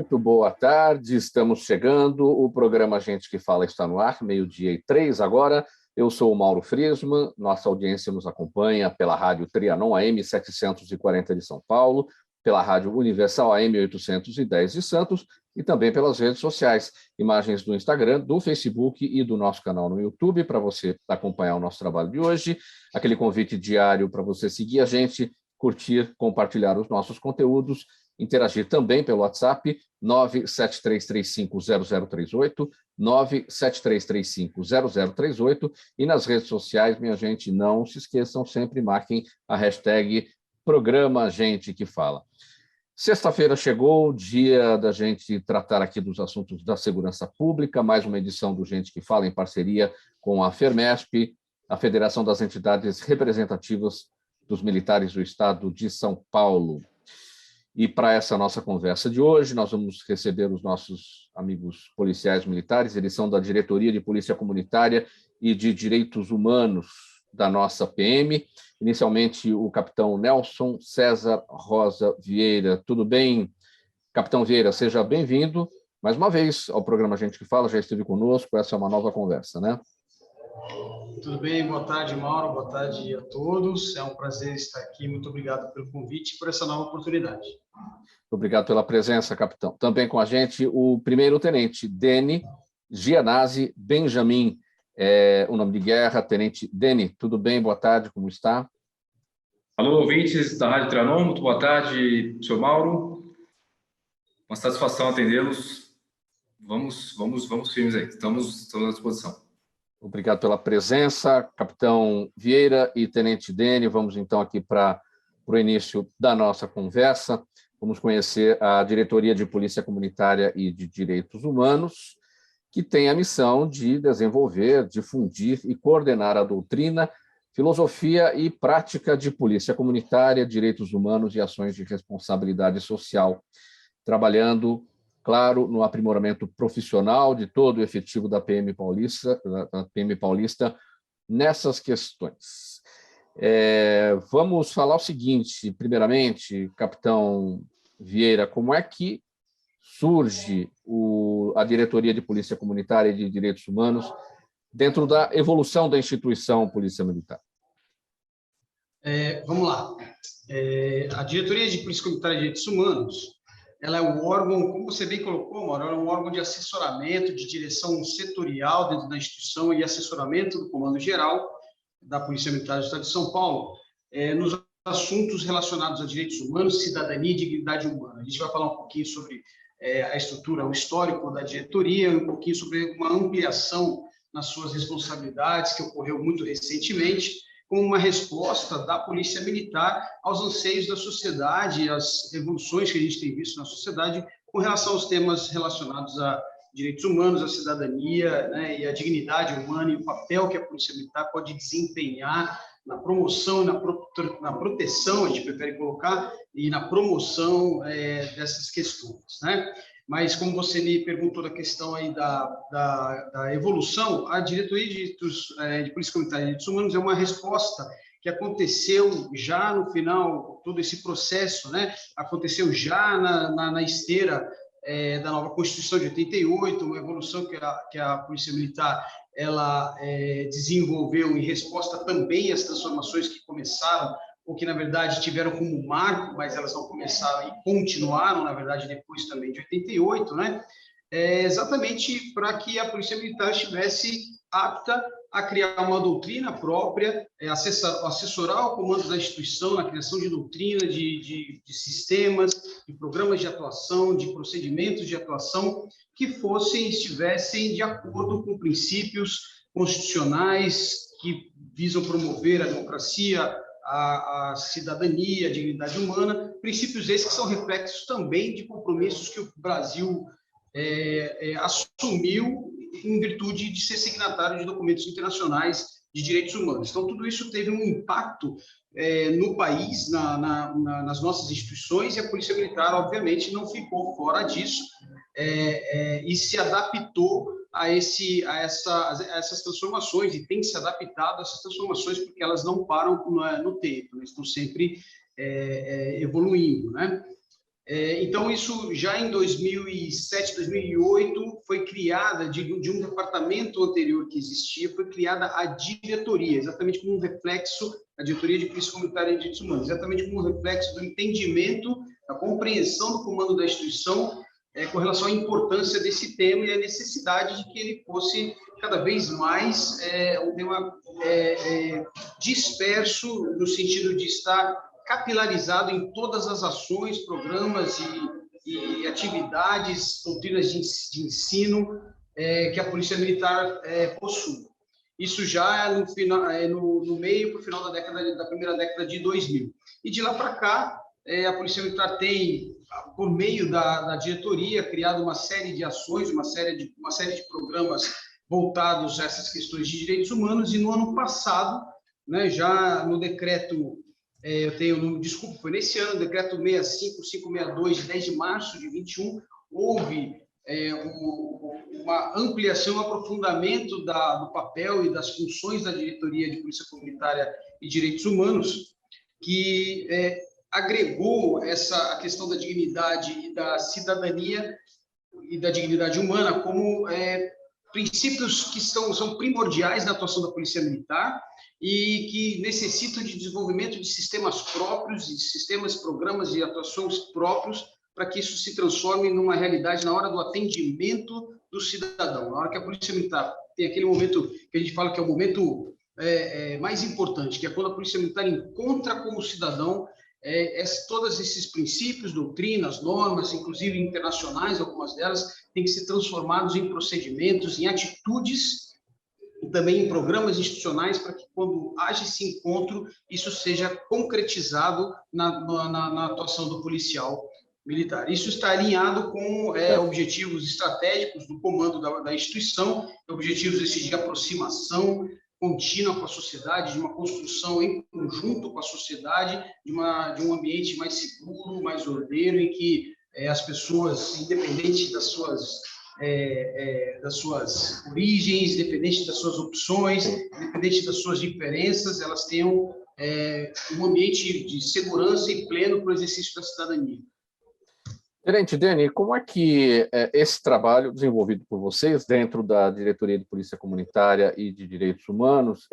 muito boa tarde, estamos chegando, o programa Gente que Fala está no ar, 12h03 agora. Eu sou o Mauro Friesman, nossa audiência nos acompanha pela Rádio Trianon AM 740 de São Paulo, pela Rádio Universal AM 810 de Santos e também pelas redes sociais, imagens do Instagram, do Facebook e do nosso canal no YouTube, para você acompanhar o nosso trabalho de hoje, aquele convite diário para você seguir a gente, curtir, compartilhar os nossos conteúdos, interagir também pelo WhatsApp 973350038, 973350038 e nas redes sociais, minha gente, não se esqueçam, sempre marquem a hashtag Programa Gente que Fala. Sexta-feira chegou, o dia da gente tratar aqui dos assuntos da segurança pública, mais uma edição do Gente que Fala em parceria com a FERMESP, a Federação das Entidades Representativas dos Militares do Estado de São Paulo. E para essa nossa conversa de hoje, nós vamos receber os nossos amigos policiais militares, eles são da Diretoria de Polícia Comunitária e de Direitos Humanos da nossa PM. Inicialmente, o capitão Nelson César Rosa Vieira. Tudo bem, capitão Vieira? Seja bem-vindo mais uma vez ao programa Gente que Fala, já esteve conosco, essa é uma nova conversa, né? Tudo bem, boa tarde, Mauro, boa tarde a todos. É um prazer estar aqui, muito obrigado pelo convite e por essa nova oportunidade. Obrigado pela presença, capitão. Também com a gente o primeiro-tenente Deni Gianazzi Benjamin, o nome de guerra, tenente Deni. Tudo bem? Boa tarde, como está? Alô, ouvintes da Rádio Trianon, muito boa tarde, senhor Mauro. Uma satisfação atendê-los. Vamos firmes aí, estamos à disposição. Obrigado pela presença, capitão Vieira e tenente Deni. Vamos então aqui para o início da nossa conversa. Vamos conhecer a Diretoria de Polícia Comunitária e de Direitos Humanos, que tem a missão de desenvolver, difundir e coordenar a doutrina, filosofia e prática de polícia comunitária, direitos humanos e ações de responsabilidade social, trabalhando, claro, no aprimoramento profissional de todo o efetivo da PM Paulista nessas questões. Vamos falar o seguinte, primeiramente, capitão Vieira, como é que surge a Diretoria de Polícia Comunitária e de Direitos Humanos dentro da evolução da instituição Polícia Militar? Vamos lá. A Diretoria de Polícia Comunitária e Direitos Humanos, ela é um órgão, como você bem colocou, Mauro, ela é um órgão de assessoramento, de direção setorial dentro da instituição e assessoramento do Comando Geral da Polícia Militar do Estado de São Paulo, nos assuntos relacionados a direitos humanos, cidadania e dignidade humana. A gente vai falar um pouquinho sobre a estrutura, o histórico da diretoria, um pouquinho sobre uma ampliação nas suas responsabilidades, que ocorreu muito recentemente, como uma resposta da Polícia Militar aos anseios da sociedade, às evoluções que a gente tem visto na sociedade com relação aos temas relacionados a direitos humanos, a cidadania, né, e a dignidade humana e o papel que a Polícia Militar pode desempenhar na promoção e na proteção, a gente prefere colocar, e na promoção dessas questões, né? Mas, como você me perguntou da questão aí da evolução, a Diretoria de Polícia Comunitária e Direitos Humanos é uma resposta que aconteceu já no final, todo esse processo, né? Aconteceu já na esteira da nova Constituição de 88, uma evolução que a Polícia Militar ela desenvolveu em resposta também às transformações que começaram, ou que, na verdade, tiveram como marco, mas elas não começaram e continuaram, na verdade, depois também de 88, né? Exatamente para que a Polícia Militar estivesse apta a criar uma doutrina própria, assessorar o comando da instituição na criação de doutrina, de sistemas, de programas de atuação, de procedimentos de atuação que estivessem de acordo com princípios constitucionais que visam promover a democracia, a cidadania, a dignidade humana, princípios esses que são reflexos também de compromissos que o Brasil assumiu em virtude de ser signatário de documentos internacionais de direitos humanos. Então, tudo isso teve um impacto no país, nas nossas instituições, e a Polícia Militar, obviamente, não ficou fora disso e se adaptou a essas transformações, e tem se adaptado a essas transformações, porque elas não param no tempo, né? Estão sempre evoluindo, né? Então, isso já em 2007, 2008, foi criada, de um departamento anterior que existia, foi criada a diretoria, exatamente como um reflexo, a diretoria de Polícia Comunitária e Direitos Humanos, exatamente como um reflexo do entendimento, da compreensão do comando da instituição com relação à importância desse tema e a necessidade de que ele fosse cada vez mais um tema disperso, no sentido de estar capilarizado em todas as ações, programas e atividades, doutrinas de ensino que a Polícia Militar possui. Isso já no meio para o final da primeira década de 2000. E de lá para cá, a Polícia Militar tem, por meio da diretoria, criado uma série de ações, uma série de programas voltados a essas questões de direitos humanos, e no ano passado, né, já no decreto, foi nesse ano, o decreto 65562, de 10 de março de 21, houve uma ampliação, um aprofundamento do papel e das funções da diretoria de Polícia Comunitária e Direitos Humanos, que agregou a questão da dignidade e da cidadania e da dignidade humana como princípios que são primordiais na atuação da Polícia Militar e que necessitam de desenvolvimento de sistemas próprios, de sistemas, programas e atuações próprios, para que isso se transforme numa realidade na hora do atendimento do cidadão. Na hora que a Polícia Militar tem aquele momento que a gente fala que é o momento mais importante, que é quando a Polícia Militar encontra como cidadão todos esses princípios, doutrinas, normas, inclusive internacionais, algumas delas, têm que ser transformados em procedimentos, em atitudes e também em programas institucionais para que, quando haja esse encontro, isso seja concretizado na atuação do policial militar. Isso está alinhado com objetivos estratégicos do comando da instituição, objetivos esses de aproximação contínua com a sociedade, de uma construção em conjunto com a sociedade, de um ambiente mais seguro, mais ordeiro, em que as pessoas, independente das suas origens, independente das suas opções, independente das suas diferenças, elas tenham um ambiente de segurança e pleno para o exercício da cidadania. Tenente Deni, como é que esse trabalho desenvolvido por vocês dentro da Diretoria de Polícia Comunitária e de Direitos Humanos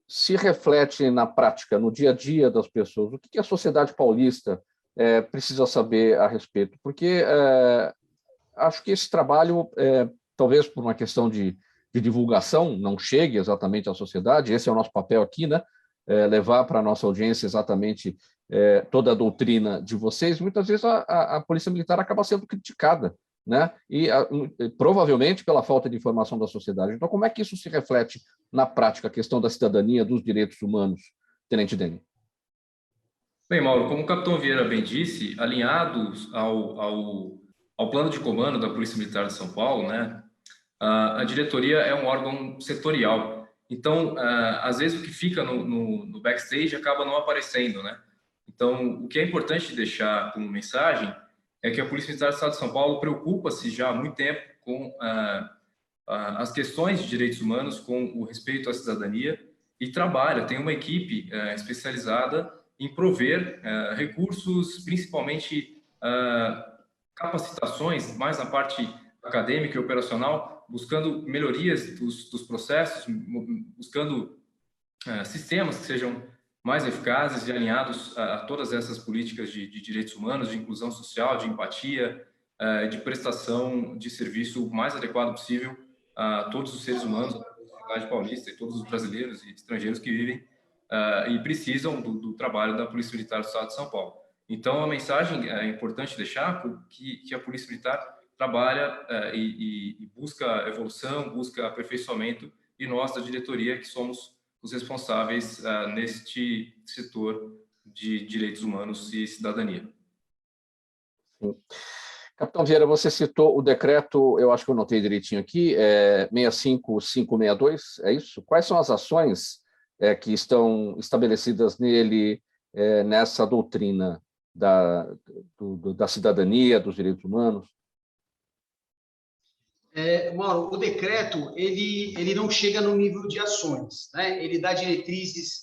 se reflete na prática, no dia a dia das pessoas? O que a sociedade paulista precisa saber a respeito? Porque acho que esse trabalho, talvez por uma questão de divulgação, não chegue exatamente à sociedade. Esse é o nosso papel aqui, né? Levar para a nossa audiência exatamente toda a doutrina de vocês. Muitas vezes a Polícia Militar acaba sendo criticada, né? E provavelmente pela falta de informação da sociedade. Então, como é que isso se reflete na prática, a questão da cidadania, dos direitos humanos, Tenente Deni? Bem, Mauro, como o capitão Vieira bem disse, alinhados ao plano de comando da Polícia Militar de São Paulo, né, a diretoria é um órgão setorial. Então, às vezes o que fica no backstage acaba não aparecendo, né? Então, o que é importante deixar como mensagem é que a Polícia Militar do Estado de São Paulo preocupa-se já há muito tempo com as questões de direitos humanos, com o respeito à cidadania, e tem uma equipe especializada em prover recursos, principalmente capacitações, mais na parte acadêmica e operacional, buscando melhorias dos processos, buscando sistemas que sejam mais eficazes e alinhados a todas essas políticas de direitos humanos, de inclusão social, de empatia, de prestação de serviço o mais adequado possível a todos os seres humanos da sociedade paulista e todos os brasileiros e estrangeiros que vivem e precisam do trabalho da Polícia Militar do Estado de São Paulo. Então, a mensagem é importante deixar que a Polícia Militar trabalha e busca evolução, busca aperfeiçoamento, e nós, da diretoria, que somos os responsáveis neste setor de direitos humanos e cidadania. Sim. Capitão Vieira, você citou o decreto, eu acho que eu notei direitinho aqui, 65562, é isso? Quais são as ações que estão estabelecidas nele, nessa doutrina da cidadania, dos direitos humanos? Mauro, o decreto ele não chega no nível de ações, né? Ele dá diretrizes.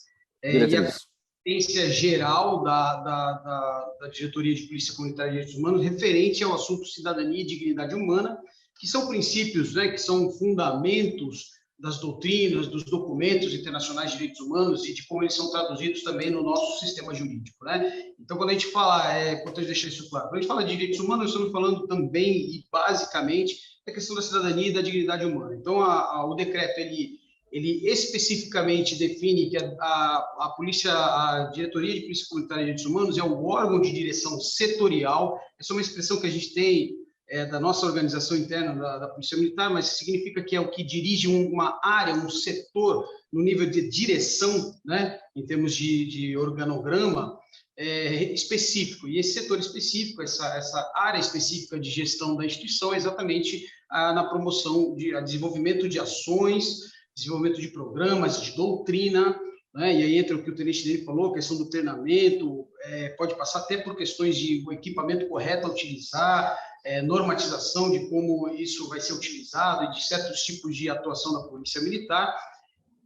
competência geral da Diretoria de Polícia Comunitária e Direitos Humanos referente ao assunto cidadania e dignidade humana, que são princípios, né, que são fundamentos das doutrinas, dos documentos internacionais de direitos humanos e de como eles são traduzidos também no nosso sistema jurídico, né? Então, quando a gente fala, é importante deixar isso claro, quando a gente fala de direitos humanos, nós estamos falando também e basicamente da questão da cidadania e da dignidade humana. Então, o decreto, ele especificamente define que a Diretoria de Polícia Comunitária e Direitos Humanos é o órgão de direção setorial. Essa é uma expressão que a gente tem da nossa organização interna da Polícia Militar, mas significa que é o que dirige uma área, um setor, no nível de direção, né, em termos de organograma, específico. E esse setor específico, essa área específica de gestão da instituição, é exatamente na promoção a desenvolvimento de ações, desenvolvimento de programas, de doutrina, né? E aí entra o que o tenente dele falou, a questão do treinamento, pode passar até por questões de o equipamento correto a utilizar, normatização de como isso vai ser utilizado e de certos tipos de atuação da Polícia Militar,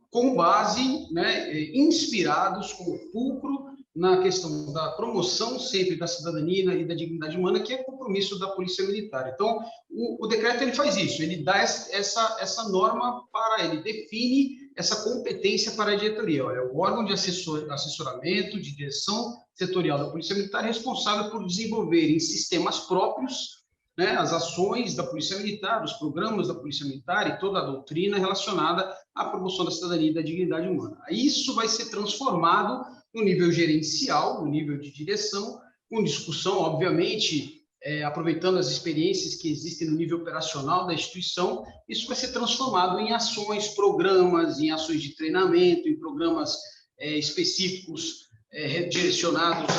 com base, né, inspirados como fulcro na questão da promoção sempre da cidadania e da dignidade humana, que é compromisso da Polícia Militar. Então, o decreto ele faz isso, ele dá essa norma ele define essa competência para a diretoria. Olha, o órgão de assessoramento, de direção setorial da Polícia Militar é responsável por desenvolver em sistemas próprios, né, as ações da Polícia Militar, os programas da Polícia Militar e toda a doutrina relacionada à promoção da cidadania e da dignidade humana. Isso vai ser transformado no nível gerencial, no nível de direção, com discussão, obviamente, aproveitando as experiências que existem no nível operacional da instituição, isso vai ser transformado em ações, programas, em ações de treinamento, em programas específicos direcionados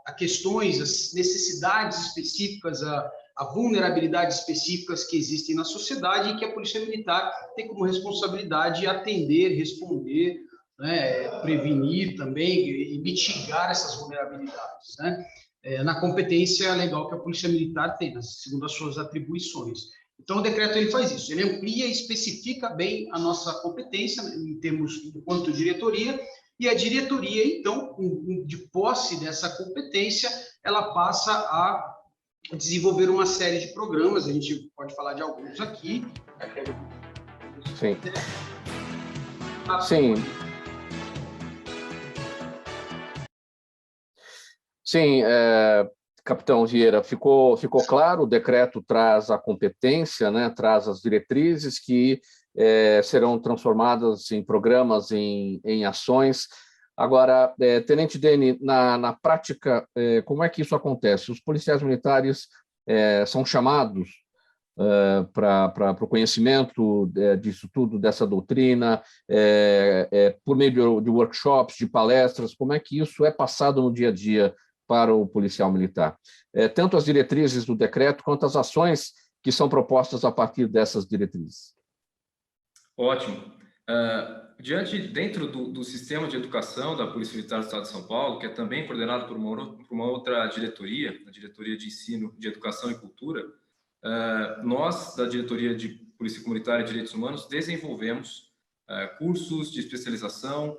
a questões, as necessidades específicas, a vulnerabilidades específicas que existem na sociedade e que a Polícia Militar tem como responsabilidade atender, responder, né, prevenir também e mitigar essas vulnerabilidades, né, na competência legal que a Polícia Militar tem, segundo as suas atribuições. Então, o decreto ele faz isso, ele amplia e especifica bem a nossa competência, em termos enquanto diretoria, e a diretoria, então, de posse dessa competência, ela passa a desenvolver uma série de programas, a gente pode falar de alguns aqui. Sim. Sim. Sim, capitão Vieira, ficou claro, o decreto traz a competência, né, traz as diretrizes que serão transformadas em programas, em ações. Agora, tenente Dene, na prática, como é que isso acontece? Os policiais militares são chamados para o conhecimento disso tudo, dessa doutrina, por meio de workshops, de palestras, como é que isso é passado no dia a dia para o policial militar? Tanto as diretrizes do decreto, quanto as ações que são propostas a partir dessas diretrizes. Ótimo. Dentro do sistema de educação da Polícia Militar do Estado de São Paulo, que é também coordenado por uma outra diretoria, a Diretoria de Ensino, de Educação e Cultura, nós, da Diretoria de Polícia Comunitária e Direitos Humanos, desenvolvemos cursos de especialização,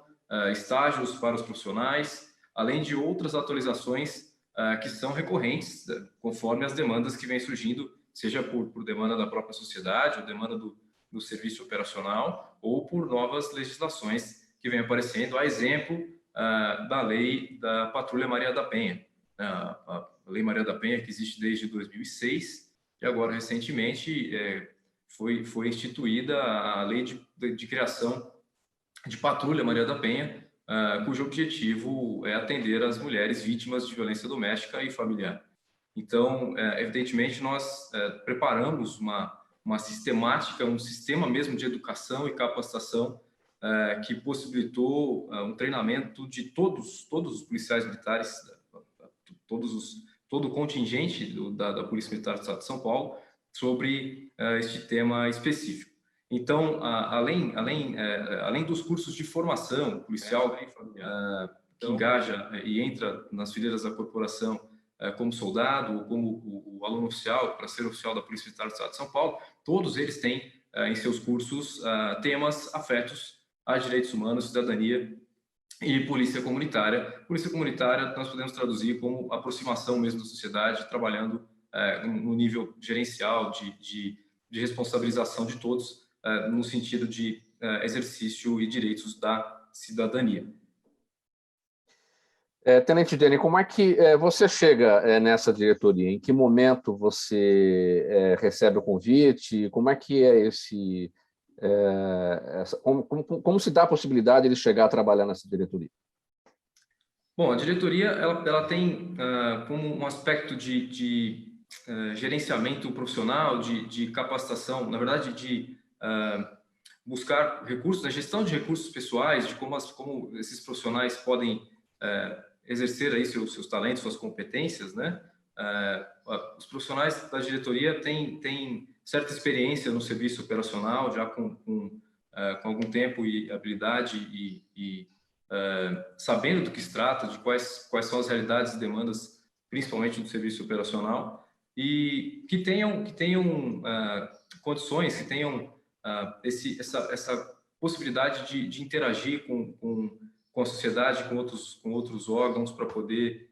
estágios para os profissionais, além de outras atualizações que são recorrentes, conforme as demandas que vêm surgindo, seja por demanda da própria sociedade, ou demanda do serviço operacional, ou por novas legislações que vêm aparecendo, a exemplo da lei da Patrulha Maria da Penha. A Lei Maria da Penha, que existe desde 2006, e agora, recentemente, foi instituída a lei de criação de Patrulha Maria da Penha, cujo objetivo é atender as mulheres vítimas de violência doméstica e familiar. Então, evidentemente, nós preparamos uma sistemática, um sistema mesmo de educação e capacitação que possibilitou um treinamento de todos os policiais militares, todo o contingente da Polícia Militar do Estado de São Paulo sobre este tema específico. Então, além dos cursos de formação policial que engaja e entra nas fileiras da corporação como soldado ou como o aluno oficial para ser oficial da Polícia Militar do Estado de São Paulo, todos eles têm em seus cursos temas afetos a direitos humanos, cidadania e polícia comunitária. Polícia comunitária nós podemos traduzir como aproximação mesmo da sociedade, trabalhando no nível gerencial, de responsabilização de todos, no sentido de exercício e direitos da cidadania. Tenente Dene, como é que você chega nessa diretoria? Em que momento você recebe o convite? Como é que é como se dá a possibilidade de ele chegar a trabalhar nessa diretoria? Bom, a diretoria ela tem como um aspecto de gerenciamento profissional, de capacitação, na verdade, de buscar recursos, a gestão de recursos pessoais, de como esses profissionais podem exercer aí seus talentos, suas competências, né? Os profissionais da diretoria têm certa experiência no serviço operacional, já com algum tempo e habilidade e sabendo do que se trata, de quais são as realidades e demandas, principalmente do serviço operacional, e que tenham condições, que tenham essa possibilidade de interagir com a sociedade, com outros órgãos, para poder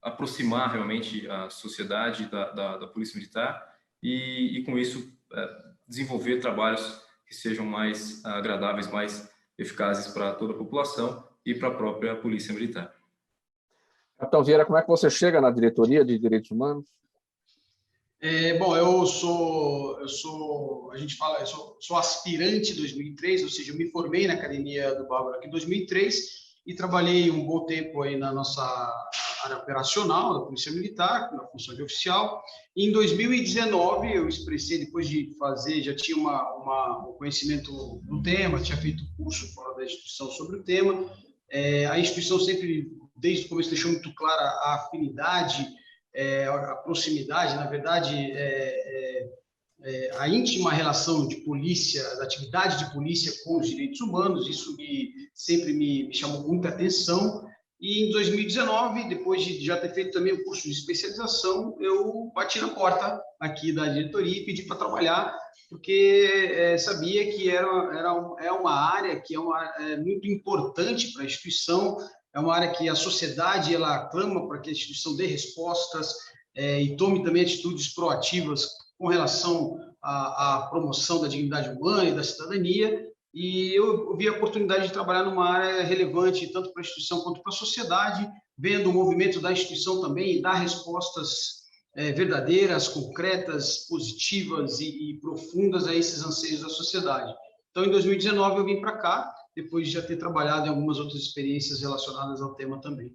aproximar realmente a sociedade da Polícia Militar e com isso, desenvolver trabalhos que sejam mais agradáveis, mais eficazes para toda a população e para a própria Polícia Militar. Capitão Vieira, como é que você chega na diretoria de Direitos Humanos? Bom, eu sou aspirante em 2003, ou seja, eu me formei na Academia do Bárbaro em 2003 e trabalhei um bom tempo aí na nossa área operacional da Polícia Militar, na função de oficial. E em 2019, eu expressei, depois de fazer, já tinha um conhecimento do tema, tinha feito curso fora da instituição sobre o tema. A instituição sempre, desde o começo, deixou muito clara a afinidade, a proximidade, na verdade, a íntima relação de polícia, da atividade de polícia com os direitos humanos. Isso sempre me chamou muita atenção. E em 2019, depois de já ter feito também o curso de especialização, eu bati na porta aqui da diretoria e pedi para trabalhar, porque sabia que é uma área que é muito importante para a instituição, é uma área que a sociedade ela clama para que a instituição dê respostas e tome também atitudes proativas com relação à promoção da dignidade humana e da cidadania. E eu vi a oportunidade de trabalhar numa área relevante, tanto para a instituição quanto para a sociedade, vendo o movimento da instituição também e dar respostas verdadeiras, concretas, positivas e profundas a esses anseios da sociedade. Então, em 2019, eu vim para cá, depois de já ter trabalhado em algumas outras experiências relacionadas ao tema também.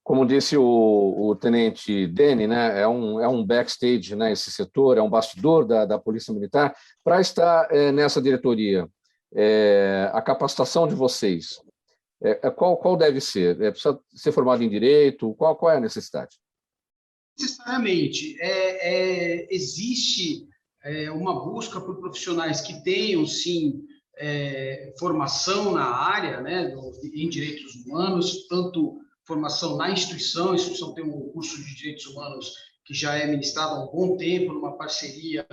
Como disse o tenente Dene, né, é um backstage, né, esse setor, é um bastidor da Polícia Militar. Para estar nessa diretoria, a capacitação de vocês, qual deve ser? Precisa ser formado em Direito? Qual é a necessidade? Necessariamente. Existe uma busca por profissionais que tenham, sim, formação na área, né, em direitos humanos, tanto formação na instituição. A instituição tem um curso de direitos humanos que já é ministrado há um bom tempo, numa parceria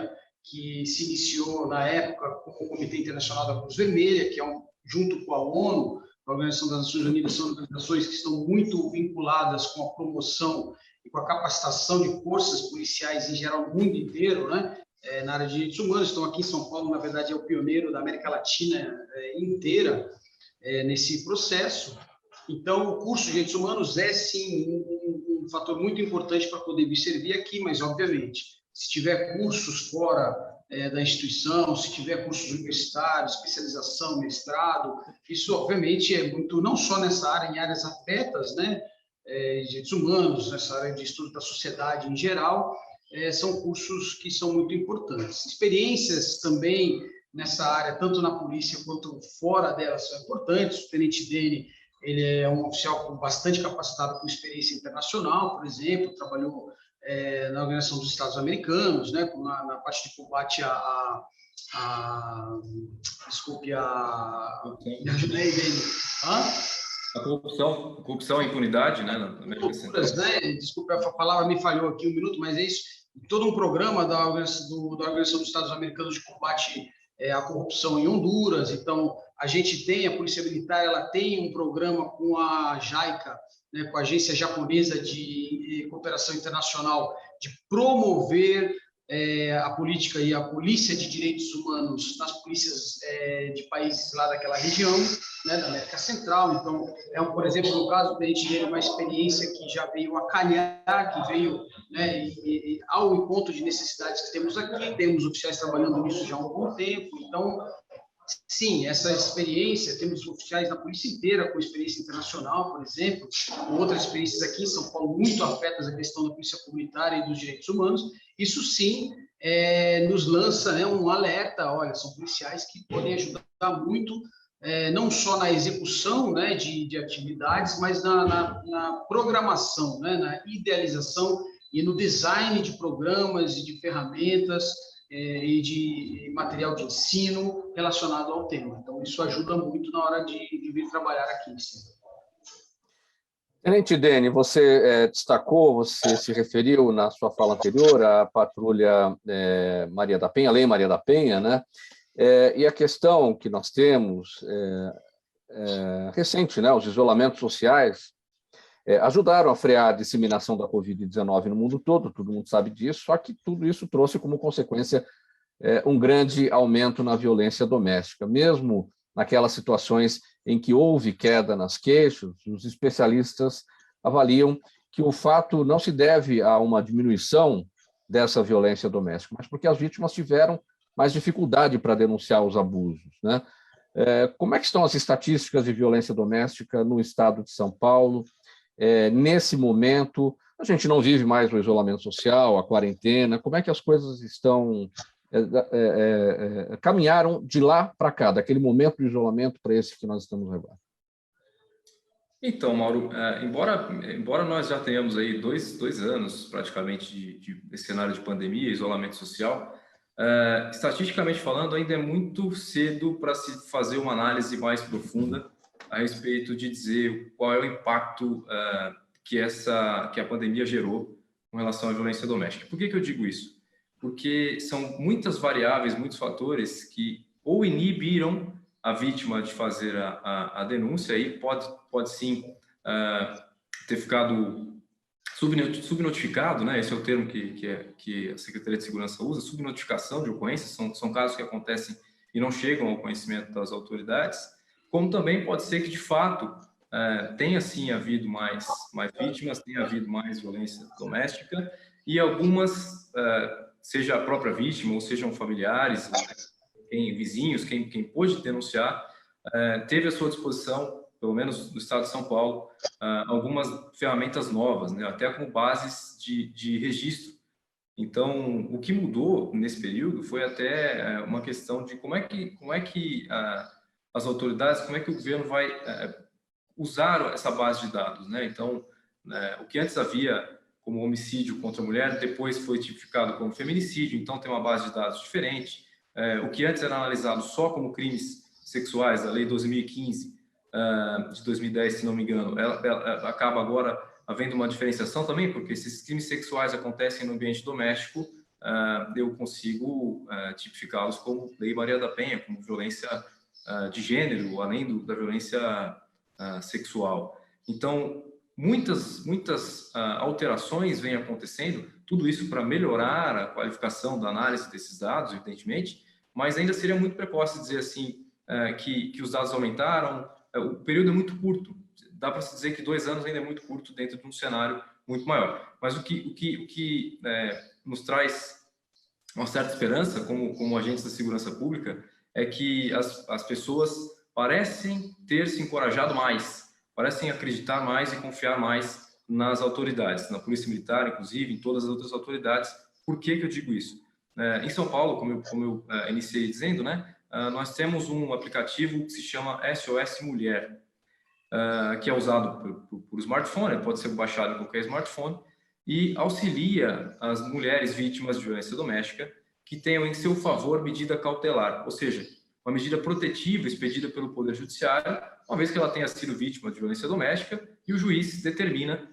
que se iniciou na época com o Comitê Internacional da Cruz Vermelha, que junto com a ONU, a Organização das Nações Unidas, são organizações que estão muito vinculadas com a promoção e com a capacitação de forças policiais em geral no mundo inteiro, né? Na área de direitos humanos. Estão aqui em São Paulo, na verdade, é o pioneiro da América Latina inteira nesse processo. Então, o curso de direitos humanos é, sim, um fator muito importante para poder me servir aqui, mas, obviamente, se tiver cursos fora da instituição, se tiver cursos universitários, especialização, mestrado, isso, obviamente, é muito, não só nessa área, em áreas afetas, né, de direitos humanos, nessa área de estudo da sociedade em geral, são cursos que são muito importantes. Experiências também nessa área, tanto na polícia quanto fora dela, são importantes. O tenente Dene, ele é um oficial bastante capacitado com experiência internacional, por exemplo, trabalhou na Organização dos Estados Americanos, né, na parte de combate me ajudei dele. A corrupção e impunidade, né, na América Central. Desculpa, a palavra me falhou aqui um minuto, mas é isso. Todo um programa da Organização dos Estados Americanos de combate a corrupção em Honduras. Então, a gente tem, a Polícia Militar, ela tem um programa com a JICA, né, com a Agência Japonesa de Cooperação Internacional, de promover a política e a polícia de direitos humanos nas polícias de países lá daquela região, né, da América Central. Então, por exemplo, no caso da gente ter uma experiência que já veio a calhar, que veio, né, ao encontro de necessidades que temos aqui, temos oficiais trabalhando nisso já há um bom tempo. Então, sim, essa experiência, temos oficiais na polícia inteira com experiência internacional, por exemplo, com outras experiências aqui em São Paulo muito afetas à questão da polícia comunitária e dos direitos humanos. Isso sim nos lança, né, um alerta, olha, são policiais que podem ajudar muito, não só na execução, né, de atividades, mas na programação, né, na idealização e no design de programas e de ferramentas e de material de ensino relacionado ao tema. Então, isso ajuda muito na hora de vir trabalhar aqui. Sim. Tenente Dene, você destacou, você se referiu na sua fala anterior à patrulha Maria da Penha, a Lei Maria da Penha, né? E a questão que nós temos recente, né? Os isolamentos sociais ajudaram a frear a disseminação da Covid-19 no mundo todo mundo sabe disso, só que tudo isso trouxe como consequência um grande aumento na violência doméstica. Mesmo naquelas situações em que houve queda nas queixas, os especialistas avaliam que o fato não se deve a uma diminuição dessa violência doméstica, mas porque as vítimas tiveram mais dificuldade para denunciar os abusos, né? Como é que estão as estatísticas de violência doméstica no estado de São Paulo? Nesse momento, a gente não vive mais o isolamento social, a quarentena. Como é que as coisas estão caminharam de lá para cá, daquele momento de isolamento para esse que nós estamos agora? Então, Mauro, embora nós já tenhamos aí dois anos praticamente de cenário de pandemia, isolamento social, estatisticamente falando, ainda é muito cedo para se fazer uma análise mais profunda a respeito de dizer qual é o impacto que a pandemia gerou com relação à violência doméstica. Por que eu digo isso? Porque são muitas variáveis, muitos fatores que ou inibiram a vítima de fazer a denúncia, e pode sim ter ficado subnotificado, né? Esse é o termo que a Secretaria de Segurança usa, subnotificação de ocorrências, são casos que acontecem e não chegam ao conhecimento das autoridades, como também pode ser que, de fato, tenha sim havido mais vítimas, tenha havido mais violência doméstica, e algumas, seja a própria vítima, ou sejam familiares, vizinhos, quem pôde denunciar, teve à sua disposição, pelo menos no estado de São Paulo, algumas ferramentas novas, né, até como bases de registro. Então, o que mudou nesse período foi até uma questão de como é que as autoridades, como é que o governo vai usar essa base de dados, né? Então, o que antes havia como homicídio contra a mulher, depois foi tipificado como feminicídio, então tem uma base de dados diferente. O que antes era analisado só como crimes sexuais, a Lei 12.015 de 2010, se não me engano, ela acaba agora havendo uma diferenciação também, porque se esses crimes sexuais acontecem no ambiente doméstico, eu consigo tipificá-los como Lei Maria da Penha, como violência de gênero, além da violência sexual. Então, muitas alterações vêm acontecendo, tudo isso para melhorar a qualificação da análise desses dados, evidentemente, mas ainda seria muito precoce dizer assim que os dados aumentaram. O período é muito curto, dá para se dizer que 2 anos ainda é muito curto dentro de um cenário muito maior. Mas o que nos traz uma certa esperança, como agentes da segurança pública, é que as pessoas parecem ter se encorajado mais, parecem acreditar mais e confiar mais nas autoridades, na Polícia Militar, inclusive, em todas as outras autoridades. Por que eu digo isso? Em São Paulo, como eu iniciei dizendo, né, nós temos um aplicativo que se chama SOS Mulher, que é usado por smartphone, pode ser baixado em qualquer smartphone, e auxilia as mulheres vítimas de violência doméstica que tenham em seu favor medida cautelar, ou seja, uma medida protetiva expedida pelo Poder Judiciário, uma vez que ela tenha sido vítima de violência doméstica, e o juiz determina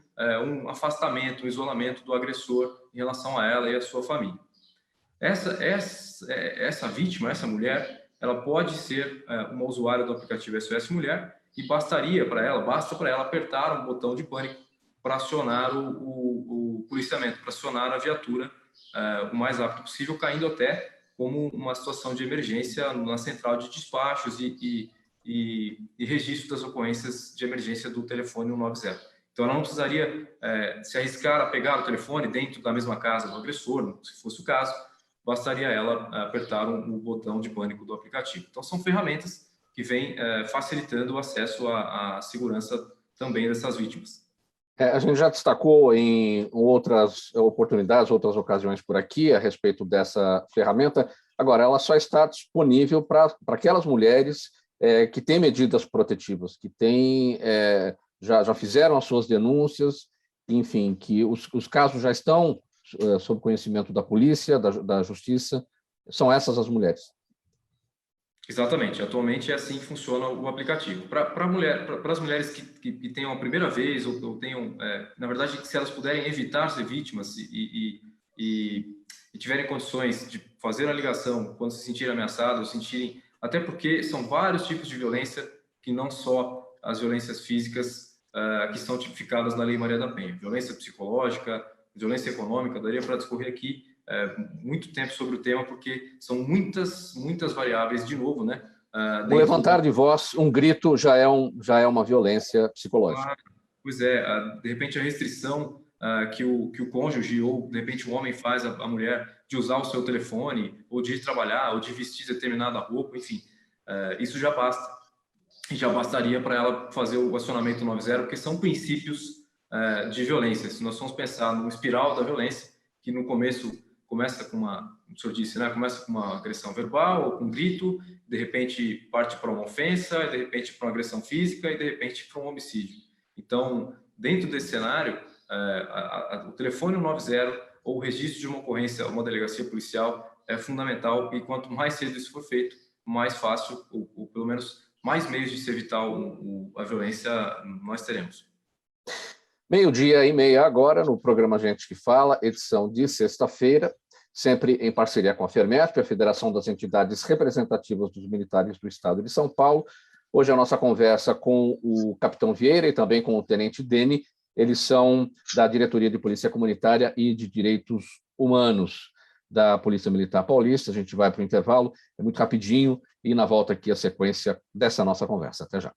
um afastamento, um isolamento do agressor em relação a ela e a sua família. essa vítima, essa mulher, ela pode ser uma usuária do aplicativo SOS Mulher e basta para ela apertar um botão de pânico para acionar o policiamento, para acionar a viatura o mais rápido possível, caindo até como uma situação de emergência na central de despachos e registro das ocorrências de emergência do telefone 190. Então, ela não precisaria se arriscar a pegar o telefone dentro da mesma casa do agressor, se fosse o caso, bastaria ela apertar o botão de pânico do aplicativo. Então, são ferramentas que vêm facilitando o acesso à segurança também dessas vítimas. A gente já destacou em outras oportunidades, outras ocasiões por aqui, a respeito dessa ferramenta. Agora, ela só está disponível para aquelas mulheres que têm medidas protetivas, que já fizeram as suas denúncias, enfim, que os casos já estão sob conhecimento da polícia, da justiça. São essas as mulheres. Exatamente. Atualmente é assim que funciona o aplicativo. Para as mulheres que tenham a primeira vez ou tenham, na verdade, se elas puderem evitar ser vítimas e tiverem condições de fazer a ligação quando se sentirem ameaçadas ou sentirem, até porque são vários tipos de violência, que não só as violências físicas que são tipificadas na Lei Maria da Penha. Violência psicológica, violência econômica, daria para discorrer aqui muito tempo sobre o tema, porque são muitas variáveis, de novo, né? O levantar de voz, um grito já é uma violência psicológica. Pois é, de repente a restrição que o cônjuge ou, de repente, o homem faz à mulher de usar o seu telefone, ou de ir trabalhar, ou de vestir determinada roupa, enfim, isso já basta. E já bastaria para ela fazer o acionamento 90, porque são princípios de violência. Se nós formos pensar no espiral da violência, que no começo começa com como o senhor disse, né? Começa com uma agressão verbal ou com um grito, de repente parte para uma ofensa, de repente para uma agressão física e de repente para um homicídio. Então, dentro desse cenário, o telefone 190 ou o registro de uma ocorrência, uma delegacia policial é fundamental, e quanto mais cedo isso for feito, mais fácil, ou pelo menos mais meios de se evitar a violência nós teremos. 12:30 agora, no programa Gente que Fala, edição de sexta-feira, sempre em parceria com a FERMESP, a Federação das Entidades Representativas dos Militares do Estado de São Paulo. Hoje a nossa conversa com o Capitão Vieira e também com o Tenente Deni. Eles são da Diretoria de Polícia Comunitária e de Direitos Humanos da Polícia Militar Paulista. A gente vai para o intervalo, é muito rapidinho, e na volta aqui a sequência dessa nossa conversa. Até já.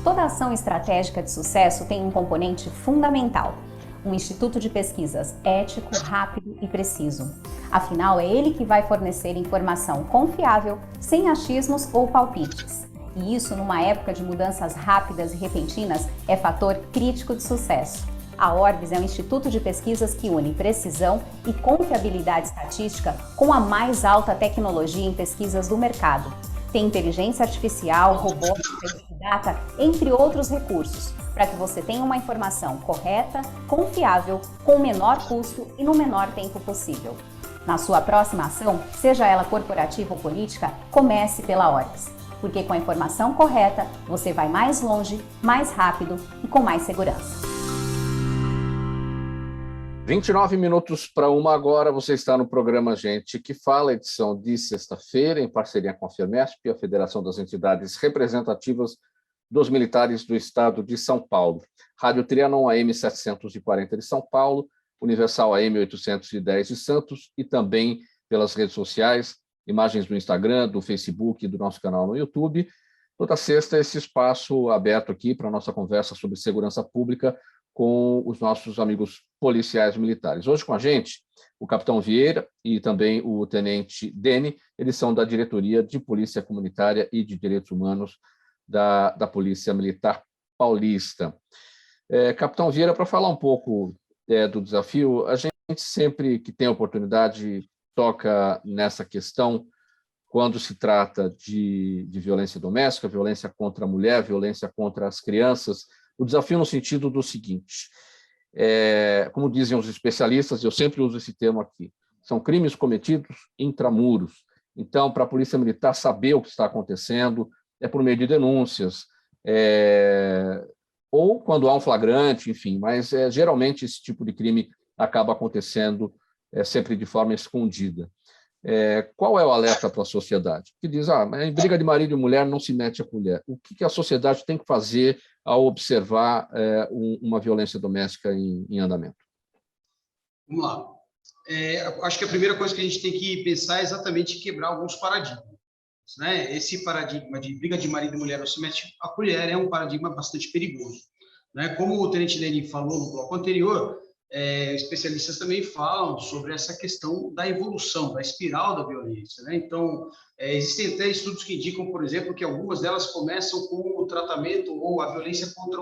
Toda ação estratégica de sucesso tem um componente fundamental: um instituto de pesquisas ético, rápido e preciso. Afinal, é ele que vai fornecer informação confiável, sem achismos ou palpites. E isso, numa época de mudanças rápidas e repentinas, é fator crítico de sucesso. A Orbis é um instituto de pesquisas que une precisão e confiabilidade estatística com a mais alta tecnologia em pesquisas do mercado. Tem inteligência artificial, robótica, Big Data, entre outros recursos, para que você tenha uma informação correta, confiável, com o menor custo e no menor tempo possível. Na sua próxima ação, seja ela corporativa ou política, comece pela Orbis, porque com a informação correta, você vai mais longe, mais rápido e com mais segurança. 1:29 agora, você está no programa Gente que Fala, edição de sexta-feira, em parceria com a FERMESP, a Federação das Entidades Representativas dos Militares do Estado de São Paulo. Rádio Trianon AM 740 de São Paulo, Universal AM 810 de Santos, e também pelas redes sociais, imagens do Instagram, do Facebook e do nosso canal no YouTube. Toda sexta, esse espaço aberto aqui para a nossa conversa sobre segurança pública com os nossos amigos policiais militares. Hoje com a gente, o Capitão Vieira e também o Tenente Deni. Eles são da Diretoria de Polícia Comunitária e de Direitos Humanos da Polícia Militar Paulista. Capitão Vieira, para falar um pouco do desafio, a gente sempre que tem oportunidade toca nessa questão quando se trata de violência doméstica, violência contra a mulher, violência contra as crianças. O desafio no sentido do seguinte, como dizem os especialistas, eu sempre uso esse termo aqui, são crimes cometidos intramuros. Então, para a Polícia Militar saber o que está acontecendo, é por meio de denúncias, ou quando há um flagrante, enfim, mas geralmente esse tipo de crime acaba acontecendo sempre de forma escondida. Qual é o alerta para a sociedade? Que diz, em briga de marido e mulher não se mete a colher. O que a sociedade tem que fazer ao observar uma violência doméstica em andamento? Vamos lá. Acho que a primeira coisa que a gente tem que pensar é exatamente quebrar alguns paradigmas, né? Esse paradigma de briga de marido e mulher não se mete a colher é um paradigma bastante perigoso, né? Como o tenente Lenin falou no bloco anterior, especialistas também falam sobre essa questão da evolução, da espiral da violência, né? Então, existem até estudos que indicam, por exemplo, que algumas delas começam com o tratamento ou a violência contra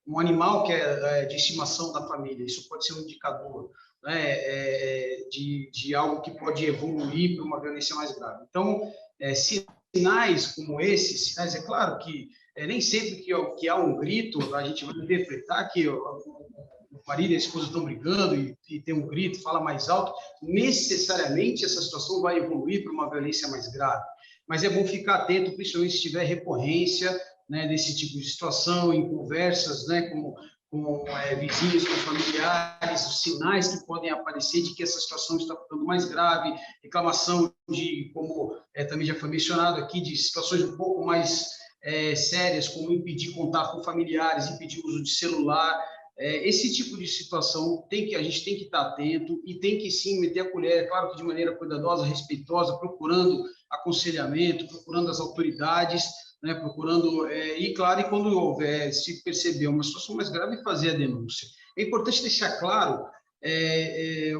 um animal que é de estimação da família. Isso pode ser um indicador, né, de algo que pode evoluir para uma violência mais grave. Então, sinais como esses, sinais, é claro que nem sempre que há um grito, a gente vai interpretar que o marido e a esposa estão brigando e tem um grito, fala mais alto, necessariamente essa situação vai evoluir para uma violência mais grave. Mas é bom ficar atento, principalmente se tiver recorrência, né, desse tipo de situação, em conversas, né, com vizinhos, com familiares, os sinais que podem aparecer de que essa situação está ficando mais grave, reclamação de, como também já foi mencionado aqui, de situações um pouco mais sérias, como impedir contato com familiares, impedir o uso de celular. Esse tipo de situação a gente tem que estar atento e tem que sim meter a colher, claro que de maneira cuidadosa, respeitosa, procurando aconselhamento, procurando as autoridades, né, procurando, e claro, e quando houver, se perceber uma situação mais grave, fazer a denúncia. É importante deixar claro,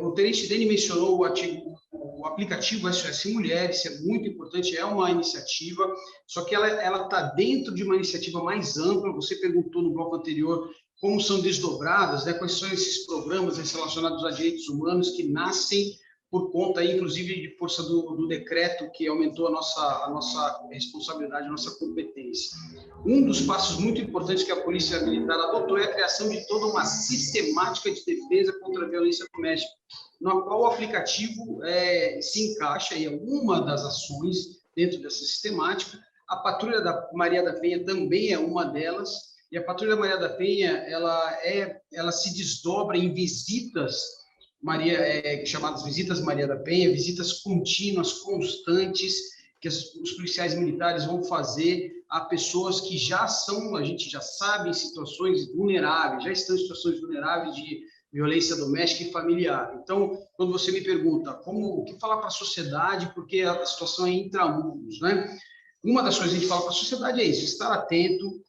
o tenente Dene mencionou o aplicativo SOS Mulher, isso é muito importante, é uma iniciativa, só que ela está dentro de uma iniciativa mais ampla. Você perguntou no bloco anterior como são desdobradas, né, quais são esses programas relacionados a direitos humanos que nascem por conta, inclusive, de força do decreto que aumentou a nossa responsabilidade, a nossa competência. Um dos passos muito importantes que a Polícia Militar adotou é a criação de toda uma sistemática de defesa contra a violência doméstica, na qual o aplicativo se encaixa, e é uma das ações dentro dessa sistemática. A Patrulha da Maria da Penha também é uma delas, e a Patrulha Maria da Penha, ela se desdobra em visitas chamadas visitas Maria da Penha, visitas contínuas, constantes, que os policiais militares vão fazer a pessoas que a gente já sabe, em situações vulneráveis, já estão em situações vulneráveis de violência doméstica e familiar. Então, quando você me pergunta o que falar para a sociedade, porque a situação é intramuros, né? Uma das coisas que a gente fala para a sociedade é isso, estar atento,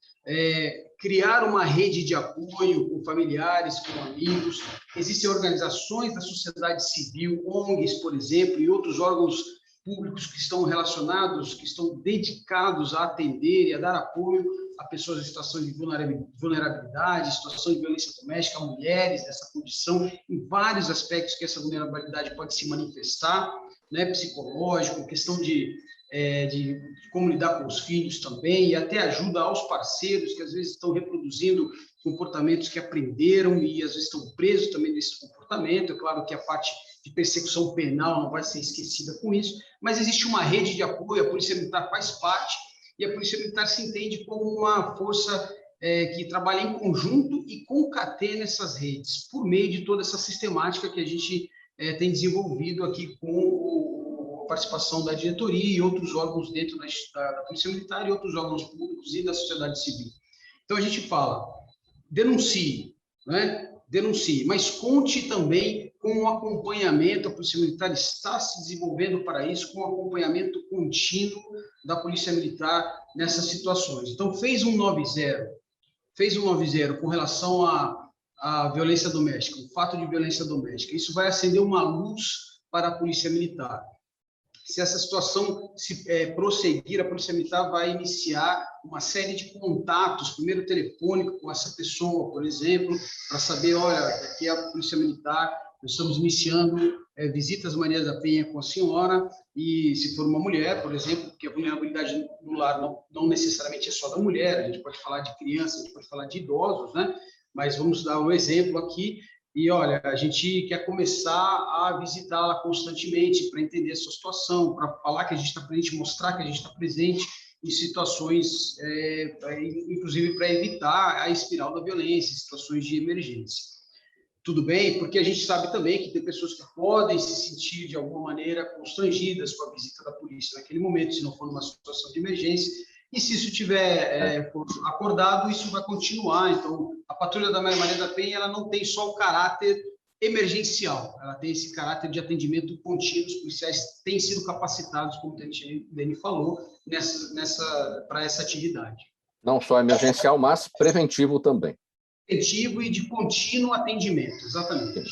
criar uma rede de apoio com familiares, com amigos. Existem organizações da sociedade civil, ONGs, por exemplo, e outros órgãos públicos que estão relacionados, que estão dedicados a atender e a dar apoio a pessoas em situação de vulnerabilidade, situação de violência doméstica, a mulheres nessa condição, em vários aspectos que essa vulnerabilidade pode se manifestar, né, psicológico, questão de como lidar com os filhos também, e até ajuda aos parceiros que às vezes estão reproduzindo comportamentos que aprenderam e às vezes estão presos também nesse comportamento. É claro que a parte de persecução penal não vai ser esquecida com isso, mas existe uma rede de apoio, a Polícia Militar faz parte, e a Polícia Militar se entende como uma força que trabalha em conjunto e concatena essas redes, por meio de toda essa sistemática que a gente tem desenvolvido aqui com a participação da diretoria e outros órgãos dentro da Polícia Militar e outros órgãos públicos e da sociedade civil. Então, a gente fala, denuncie, né? Denuncie, mas conte também com o acompanhamento. A Polícia Militar está se desenvolvendo para isso, com o acompanhamento contínuo da Polícia Militar nessas situações. Então, fez um 90 com relação à violência doméstica, o fato de violência doméstica. Isso vai acender uma luz para a Polícia Militar. Se essa situação prosseguir, a Polícia Militar vai iniciar uma série de contatos, primeiro telefônico com essa pessoa, por exemplo, para saber, olha, aqui é a Polícia Militar, nós estamos iniciando visitas Maria da Penha com a senhora, e se for uma mulher, por exemplo, porque a vulnerabilidade no lar não necessariamente é só da mulher, a gente pode falar de crianças, a gente pode falar de idosos, né? Mas vamos dar um exemplo aqui. E, olha, a gente quer começar a visitá-la constantemente para entender a sua situação, para falar que a gente está presente, mostrar que a gente está presente em situações, inclusive para evitar a espiral da violência, situações de emergência. tudo bem, porque a gente sabe também que tem pessoas que podem se sentir, de alguma maneira, constrangidas com a visita da polícia naquele momento, se não for numa situação de emergência, e se isso tiver acordado, isso vai continuar. Então, a Patrulha da Maria da Penha, ela não tem só o caráter emergencial, ela tem esse caráter de atendimento contínuo. Os policiais têm sido capacitados, como o Tenente Deni falou, para essa atividade. Não só emergencial, mas preventivo também. Preventivo e de contínuo atendimento, exatamente.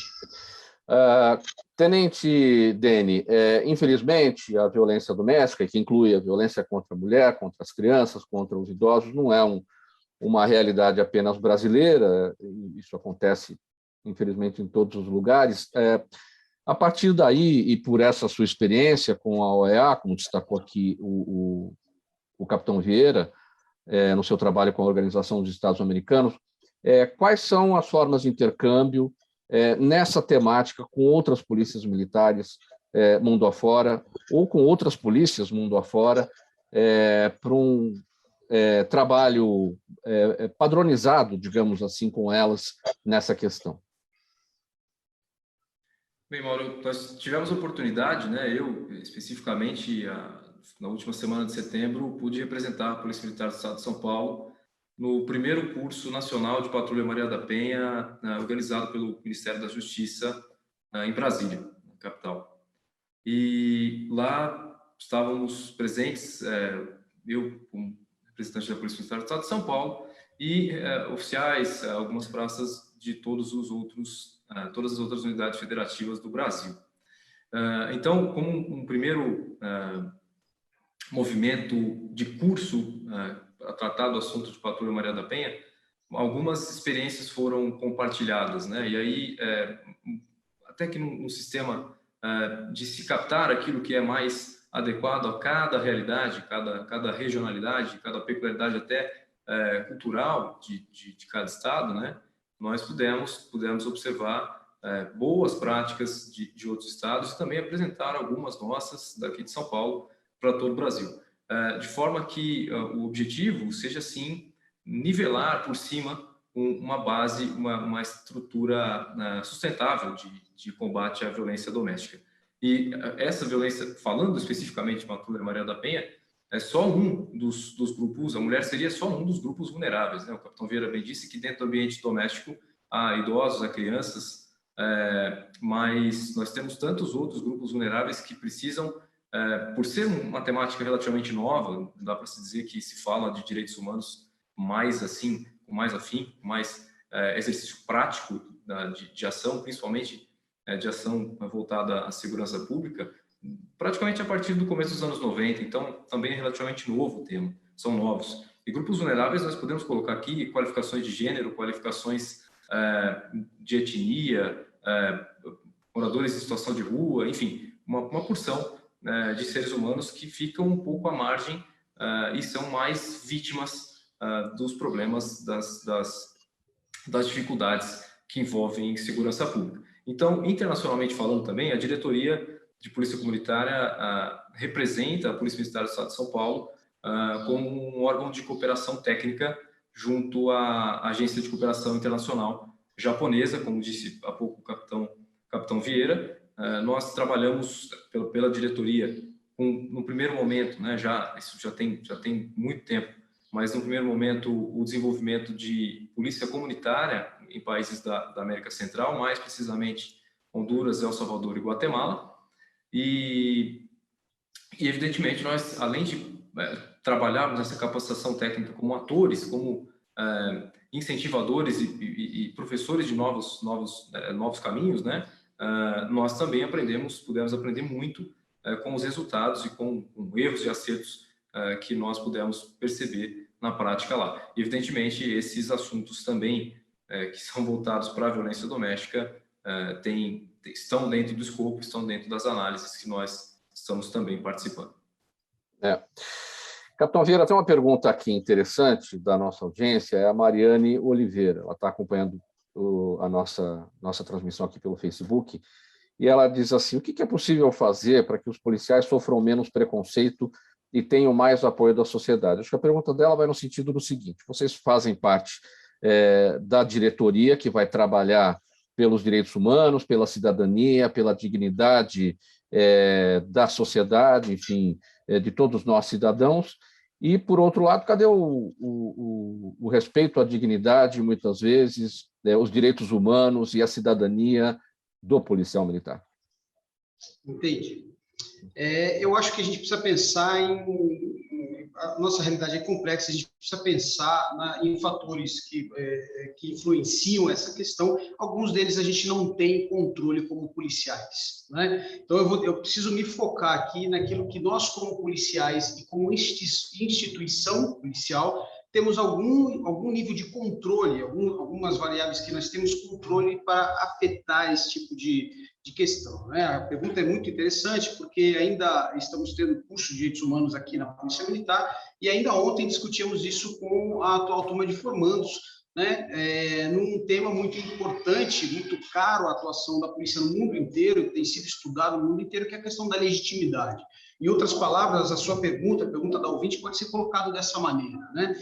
Tenente Deni, infelizmente, a violência doméstica, que inclui a violência contra a mulher, contra as crianças, contra os idosos, não é uma realidade apenas brasileira, isso acontece, infelizmente, em todos os lugares. A partir daí, e por essa sua experiência com a OEA, como destacou aqui o capitão Vieira, no seu trabalho com a Organização dos Estados Americanos, quais são as formas de intercâmbio nessa temática com outras polícias militares mundo afora, ou com outras polícias mundo afora, para um trabalho padronizado, digamos assim, com elas nessa questão? Bem, Mauro, nós tivemos a oportunidade, eu especificamente, na última semana de setembro, pude representar a Polícia Militar do Estado de São Paulo no primeiro curso nacional de Patrulha Maria da Penha, organizado pelo Ministério da Justiça em Brasília, na capital. E lá estávamos presentes, eu como representante da Polícia Militar do Estado de São Paulo, e oficiais, algumas praças de todas as outras unidades federativas do Brasil. Então, como um primeiro movimento de curso a tratar do assunto de Patrulha Maria da Penha, algumas experiências foram compartilhadas, E aí, até que num sistema de se captar aquilo que é mais adequado a cada realidade, cada regionalidade, cada peculiaridade até cultural de cada estado, nós pudemos observar boas práticas de outros estados e também apresentar algumas nossas daqui de São Paulo para todo o Brasil. De forma que o objetivo seja, sim, nivelar por cima uma base, uma estrutura sustentável de combate à violência doméstica. E essa violência, falando especificamente de Patrulha Maria da Penha, é só um dos grupos, a mulher seria só um dos grupos vulneráveis. O capitão Vieira bem disse que dentro do ambiente doméstico há idosos, há crianças, mas nós temos tantos outros grupos vulneráveis que precisam, por ser uma temática relativamente nova, não dá para se dizer que se fala de direitos humanos mais assim, com mais afim, com mais exercício prático de ação, principalmente de ação voltada à segurança pública, praticamente a partir do começo dos anos 90, então também é relativamente novo o tema, são novos. E grupos vulneráveis nós podemos colocar aqui qualificações de gênero, qualificações de etnia, moradores em situação de rua, enfim, uma porção de seres humanos que ficam um pouco à margem e são mais vítimas dos problemas, das dificuldades que envolvem segurança pública. Então, internacionalmente falando também, a diretoria de Polícia Comunitária representa a Polícia Militar do Estado de São Paulo como um órgão de cooperação técnica junto à Agência de Cooperação Internacional japonesa, como disse há pouco o capitão Vieira. Nós trabalhamos pela diretoria no primeiro momento, isso já tem muito tempo, mas no primeiro momento o desenvolvimento de polícia comunitária em países da América Central, mais precisamente Honduras, El Salvador e Guatemala. E evidentemente, nós, além de trabalharmos essa capacitação técnica como atores, como incentivadores e professores de novos caminhos, nós também pudemos aprender muito com os resultados e com erros e acertos que nós pudemos perceber na prática lá. E, evidentemente, esses assuntos também que são voltados para a violência doméstica estão dentro do escopo, estão dentro das análises que nós estamos também participando. Capitão Vieira, tem uma pergunta aqui interessante da nossa audiência, é a Mariane Oliveira. Ela está acompanhando a nossa transmissão aqui pelo Facebook, e ela diz assim: o que é possível fazer para que os policiais sofram menos preconceito e tenham mais apoio da sociedade? Acho que a pergunta dela vai no sentido do seguinte: vocês fazem parte da diretoria que vai trabalhar pelos direitos humanos, pela cidadania, pela dignidade da sociedade, enfim, de todos nós cidadãos. E, por outro lado, cadê o respeito à dignidade, muitas vezes, os direitos humanos e a cidadania do policial militar? Entendi. Eu acho que a gente precisa pensar a nossa realidade é complexa, a gente precisa pensar em fatores que influenciam essa questão. Alguns deles a gente não tem controle como policiais, né? Então, eu preciso me focar aqui naquilo que nós, como policiais e como instituição policial, temos algum nível de controle, algumas variáveis que nós temos controle para afetar esse tipo de questão, né? A pergunta é muito interessante, porque ainda estamos tendo curso de direitos humanos aqui na Polícia Militar, e ainda ontem discutimos isso com a atual turma de formandos, né? Num tema muito importante, muito caro à atuação da polícia no mundo inteiro, que tem sido estudado no mundo inteiro, que é a questão da legitimidade. Em outras palavras, a sua pergunta, a pergunta da ouvinte, pode ser colocada dessa maneira, né?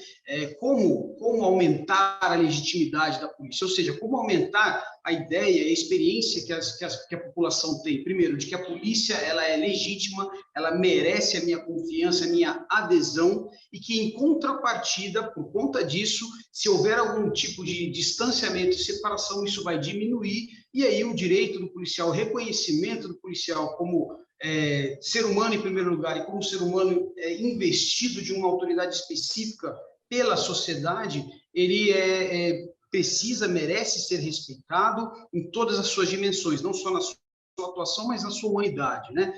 Como aumentar a legitimidade da polícia? Ou seja, como aumentar a ideia, a experiência que a população tem, primeiro, de que a polícia ela é legítima, ela merece a minha confiança, a minha adesão, e que, em contrapartida, por conta disso, se houver algum tipo de distanciamento e separação, isso vai diminuir, e aí o direito do policial, o reconhecimento do policial como ser humano em primeiro lugar, e como ser humano investido de uma autoridade específica pela sociedade, ele merece ser respeitado em todas as suas dimensões, não só na sua atuação, mas na sua humanidade, né?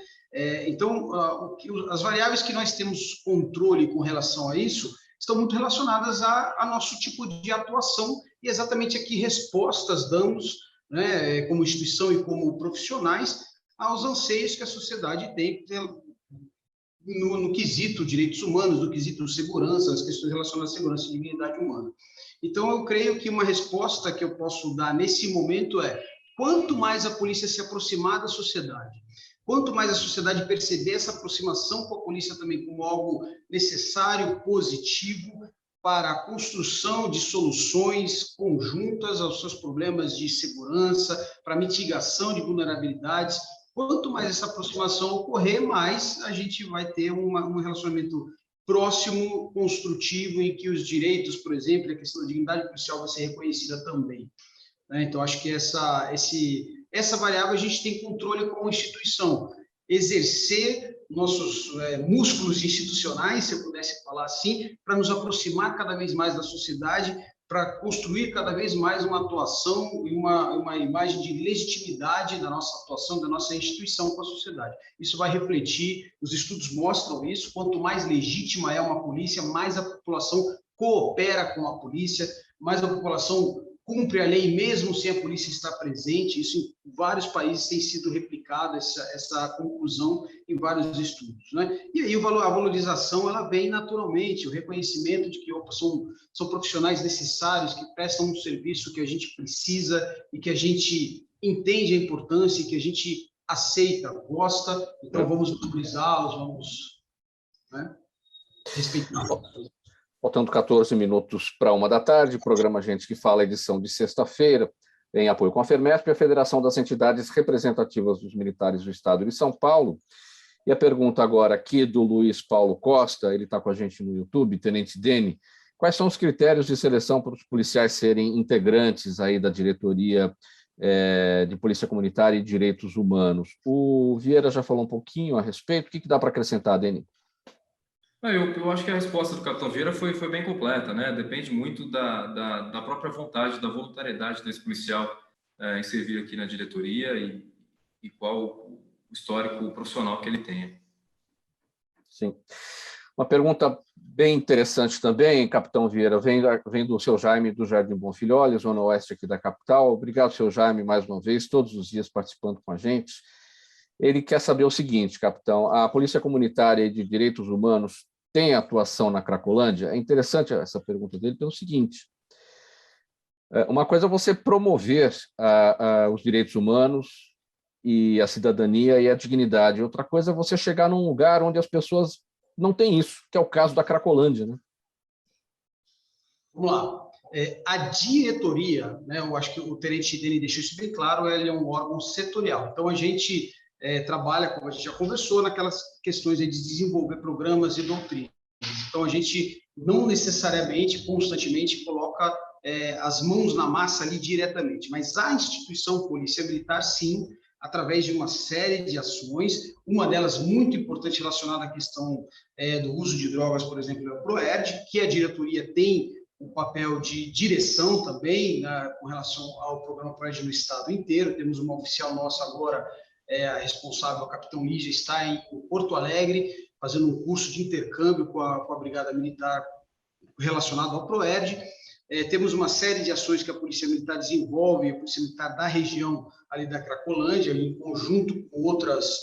Então, as variáveis que nós temos controle com relação a isso estão muito relacionadas a nosso tipo de atuação e exatamente a que respostas damos, né, como instituição e como profissionais, aos anseios que a sociedade tem no quesito direitos humanos, no quesito segurança, as questões relacionadas à segurança e dignidade humana. Então, eu creio que uma resposta que eu posso dar nesse momento quanto mais a polícia se aproximar da sociedade, quanto mais a sociedade perceber essa aproximação com a polícia também como algo necessário, positivo, para a construção de soluções conjuntas aos seus problemas de segurança, para mitigação de vulnerabilidades, quanto mais essa aproximação ocorrer, mais a gente vai ter um relacionamento próximo, construtivo, em que os direitos, por exemplo, a questão da dignidade policial vai ser reconhecida também. Então, acho que essa variável a gente tem controle como instituição. Exercer nossos músculos institucionais, se eu pudesse falar assim, para nos aproximar cada vez mais da sociedade, para construir cada vez mais uma atuação e uma imagem de legitimidade da nossa atuação, da nossa instituição com a sociedade. Isso vai refletir, os estudos mostram isso, quanto mais legítima é uma polícia, mais a população coopera com a polícia, mais a população cumpre a lei mesmo sem a polícia estar presente. Isso em vários países tem sido replicado, essa conclusão em vários estudos, né? E aí a valorização ela vem naturalmente, o reconhecimento de que são profissionais necessários, que prestam um serviço que a gente precisa e que a gente entende a importância e que a gente aceita, gosta, então vamos valorizá-los, vamos, né, respeitá-los. Faltando 14 minutos para 13h, programa Gente que Fala, edição de sexta-feira, em apoio com a FERMESP, a Federação das Entidades Representativas dos Militares do Estado de São Paulo. E a pergunta agora aqui do Luiz Paulo Costa, ele está com a gente no YouTube, Tenente Dene, quais são os critérios de seleção para os policiais serem integrantes aí da diretoria de Polícia Comunitária e Direitos Humanos? O Vieira já falou um pouquinho a respeito, o que dá para acrescentar, Dene? Eu acho que a resposta do capitão Vieira foi bem completa, né? Depende muito da própria vontade, da voluntariedade desse policial em servir aqui na diretoria e qual o histórico profissional que ele tenha. Sim. Uma pergunta bem interessante também, capitão Vieira, vem do seu Jaime, do Jardim Bonfilholi, zona oeste aqui da capital. Obrigado, seu Jaime, mais uma vez, todos os dias participando com a gente. Ele quer saber o seguinte, capitão, a Polícia Comunitária de Direitos Humanos tem atuação na Cracolândia? É interessante essa pergunta dele pelo seguinte, uma coisa é você promover os direitos humanos e a cidadania e a dignidade, outra coisa é você chegar num lugar onde as pessoas não têm isso, que é o caso da Cracolândia, né? Vamos lá. A diretoria, né, eu acho que o tenente Dene deixou isso bem claro, ele é um órgão setorial. Então, a gente trabalha, como a gente já conversou, naquelas questões de desenvolver programas e doutrinas. Então, a gente não necessariamente, constantemente, coloca as mãos na massa ali diretamente, mas a instituição Polícia Militar, sim, através de uma série de ações, uma delas muito importante relacionada à questão do uso de drogas, por exemplo, é o PROERD, que a diretoria tem o papel de direção também, né, com relação ao programa PROERD no estado inteiro. Temos uma oficial nossa agora, a responsável, a capitão Lígia, está em Porto Alegre, fazendo um curso de intercâmbio com a Brigada Militar relacionado ao PROERD. Temos uma série de ações que a Polícia Militar desenvolve, a Polícia Militar da região ali da Cracolândia, em conjunto com outras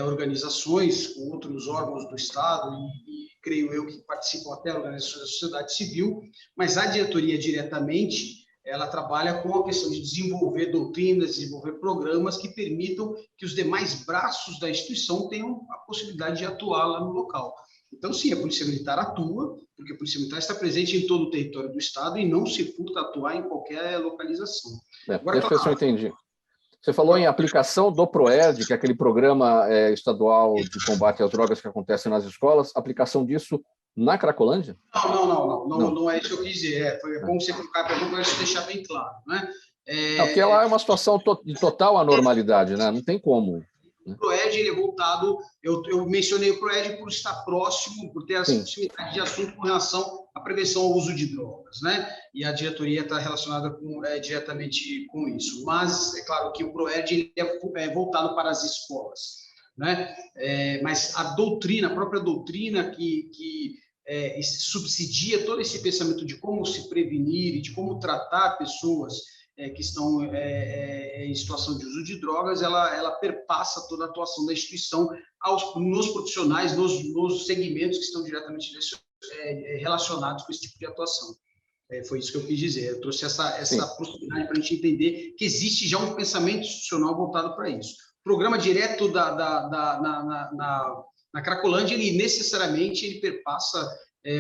organizações, com outros órgãos do Estado, e creio eu que participam até organizações da sociedade civil, mas a diretoria diretamente, ela trabalha com a questão de desenvolver doutrinas, desenvolver programas que permitam que os demais braços da instituição tenham a possibilidade de atuar lá no local. Então, sim, a Polícia Militar atua, porque a Polícia Militar está presente em todo o território do Estado e não se furta a atuar em qualquer localização. Agora, deixa eu entendi. Você falou em aplicação do PROERD, que é aquele programa estadual de combate às drogas que acontece nas escolas, aplicação disso na Cracolândia? Não é isso que eu quis dizer. Foi como você colocar a pergunta para deixar bem claro, né? Porque lá é uma situação de total anormalidade, né? Não tem como. O PROERD, ele é voltado, eu mencionei o PROERD por estar próximo, por ter essa proximidade de assunto com relação à prevenção ao uso de drogas, né? E a diretoria está relacionada diretamente com isso. Mas é claro que o PROERD ele é voltado para as escolas, né? Mas a doutrina, a própria doutrina que subsidia todo esse pensamento de como se prevenir e de como tratar pessoas que estão em situação de uso de drogas, ela perpassa toda a atuação da instituição nos profissionais, nos segmentos que estão diretamente relacionados com esse tipo de atuação. Foi isso que eu quis dizer. Eu trouxe essa possibilidade para a gente entender que existe já um pensamento institucional voltado para isso. O programa direto na Cracolândia, ele necessariamente ele perpassa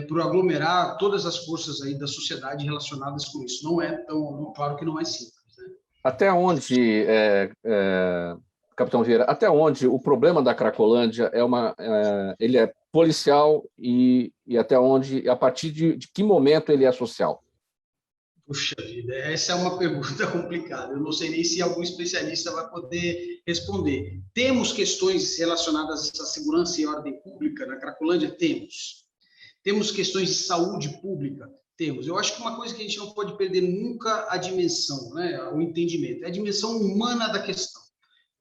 por aglomerar todas as forças aí da sociedade relacionadas com isso. Não é tão claro que não é simples, né? Até onde, Capitão Vieira, até onde o problema da Cracolândia ele é policial e até onde, a partir de que momento ele é social? Puxa vida, essa é uma pergunta complicada. Eu não sei nem se algum especialista vai poder responder. Temos questões relacionadas à segurança e ordem pública na Cracolândia? Temos. Temos questões de saúde pública? Temos. Eu acho que uma coisa que a gente não pode perder nunca a dimensão, né, o entendimento, é a dimensão humana da questão.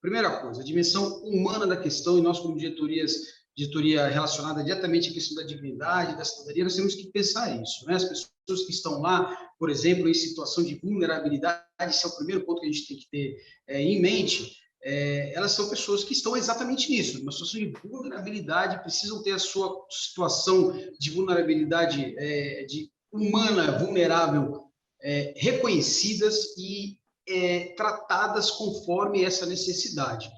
Primeira coisa, a dimensão humana da questão, e nós, como diretoria relacionada diretamente à questão da dignidade, da cidadania, nós temos que pensar isso, né? As pessoas que estão lá, por exemplo, em situação de vulnerabilidade, esse é o primeiro ponto que a gente tem que ter em mente. Elas são pessoas que estão exatamente nisso, uma situação de vulnerabilidade, precisam ter a sua situação de vulnerabilidade humana, vulnerável, reconhecidas e tratadas conforme essa necessidade.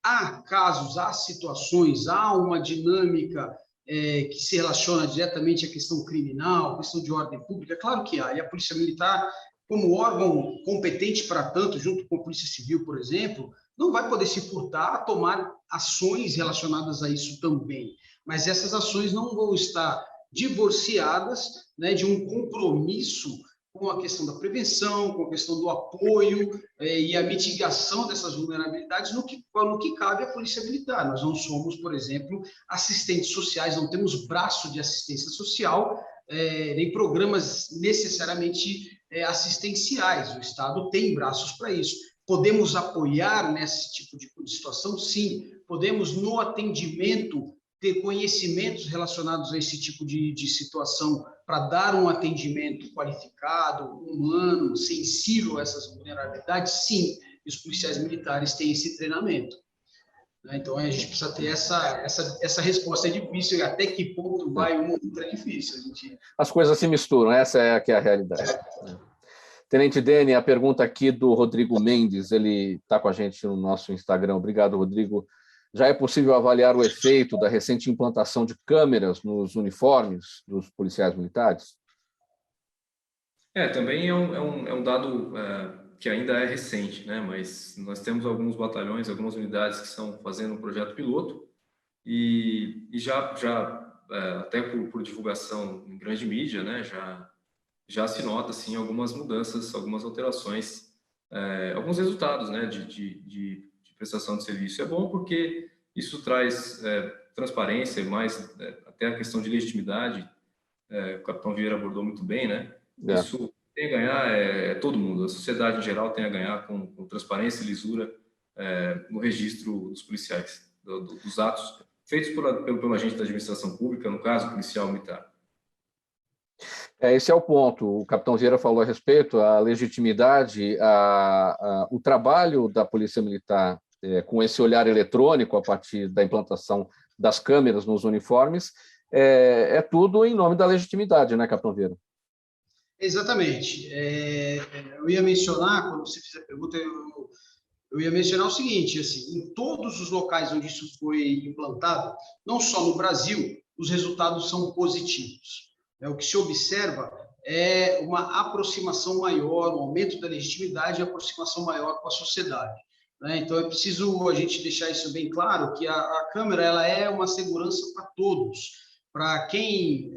Há casos, há situações, há uma dinâmica que se relaciona diretamente à questão criminal, questão de ordem pública, claro que há, e a Polícia Militar, como órgão competente para tanto, junto com a Polícia Civil, por exemplo, não vai poder se furtar a tomar ações relacionadas a isso também. Mas essas ações não vão estar divorciadas, né, de um compromisso com a questão da prevenção, com a questão do apoio e a mitigação dessas vulnerabilidades no que cabe à Polícia Militar. Nós não somos, por exemplo, assistentes sociais, não temos braço de assistência social, nem programas necessariamente assistenciais. O Estado tem braços para isso. Podemos apoiar nesse tipo de situação? Sim. Podemos, no atendimento, ter conhecimentos relacionados a esse tipo de situação para dar um atendimento qualificado, humano, sensível a essas vulnerabilidades? Sim. E os policiais militares têm esse treinamento. Então, a gente precisa ter essa resposta. É difícil, e até que ponto vai uma outra é difícil. As coisas se misturam, essa é que é a realidade. Tenente Dene, a pergunta aqui do Rodrigo Mendes, ele está com a gente no nosso Instagram. Obrigado, Rodrigo. Já é possível avaliar o efeito da recente implantação de câmeras nos uniformes dos policiais militares? Também é um dado que ainda é recente, né? Mas nós temos alguns batalhões, algumas unidades que estão fazendo um projeto piloto e já até por divulgação em grande mídia, né? Já se nota assim algumas mudanças, algumas alterações, alguns resultados, né? De prestação de serviço. É bom porque isso traz transparência, mais até a questão de legitimidade. O capitão Vieira abordou muito bem, né? Isso tem a ganhar todo mundo, a sociedade em geral tem a ganhar com transparência e lisura no registro dos policiais, dos atos feitos pelo agente da administração pública, no caso, policial militar. Esse é o ponto. O capitão Vieira falou a respeito, a legitimidade, o trabalho da Polícia Militar com esse olhar eletrônico a partir da implantação das câmeras nos uniformes, é tudo em nome da legitimidade, né, capitão Vieira? Exatamente. Eu ia mencionar, quando você fizer a pergunta, eu ia mencionar o seguinte, assim, em todos os locais onde isso foi implantado, não só no Brasil, os resultados são positivos. O que se observa é uma aproximação maior, um aumento da legitimidade e aproximação maior com a sociedade. Então, é preciso a gente deixar isso bem claro, que a câmera ela é uma segurança para todos, para quem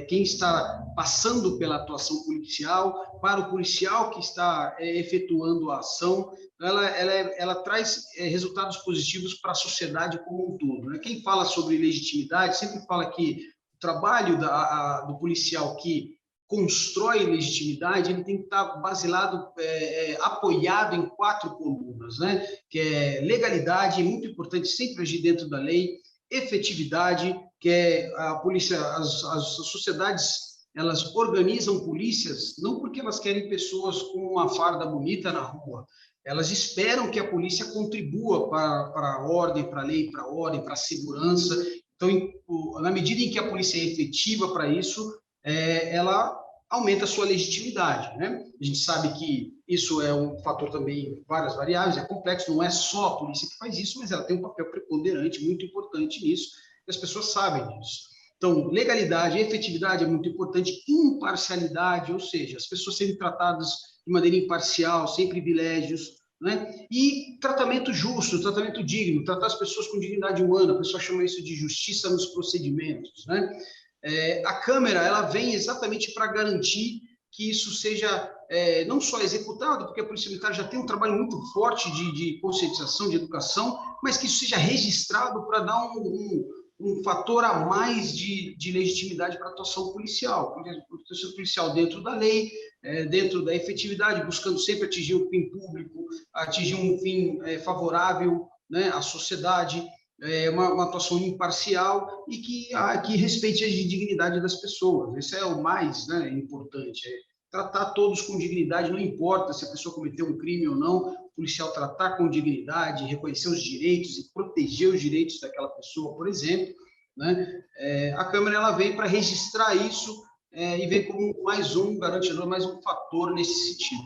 está passando pela atuação policial, para o policial que está efetuando a ação, ela traz resultados positivos para a sociedade como um todo. Quem fala sobre legitimidade sempre fala que o trabalho do policial que constrói legitimidade, ele tem que estar baseado, apoiado em 4 colunas, que é legalidade, muito importante, sempre agir dentro da lei, efetividade, que é a polícia, as sociedades, elas organizam polícias não porque elas querem pessoas com uma farda bonita na rua, elas esperam que a polícia contribua para a ordem, para a lei, para a ordem, para a segurança. Então, na medida em que a polícia é efetiva para isso, ela aumenta a sua legitimidade. A gente sabe que isso é um fator também, várias variáveis, é complexo, não é só a polícia que faz isso, mas ela tem um papel preponderante, muito importante nisso, e as pessoas sabem disso. Então, legalidade, efetividade é muito importante, imparcialidade, ou seja, as pessoas serem tratadas de maneira imparcial, sem privilégios, e tratamento justo, tratamento digno, tratar as pessoas com dignidade humana, a pessoa chama isso de justiça nos procedimentos. A câmera ela vem exatamente para garantir que isso seja não só executado, porque a Polícia Militar já tem um trabalho muito forte de conscientização, de educação, mas que isso seja registrado para dar um fator a mais de legitimidade para a atuação policial. Atuação policial dentro da lei, dentro da efetividade, buscando sempre atingir um fim público, atingir um fim favorável à sociedade, uma atuação imparcial e que respeite a dignidade das pessoas. Isso é o mais importante. Tratar todos com dignidade, não importa se a pessoa cometeu um crime ou não, o policial tratar com dignidade, reconhecer os direitos e proteger os direitos daquela pessoa, por exemplo. A câmera ela vem para registrar isso e vem como mais um garantidor, mais um fator nesse sentido.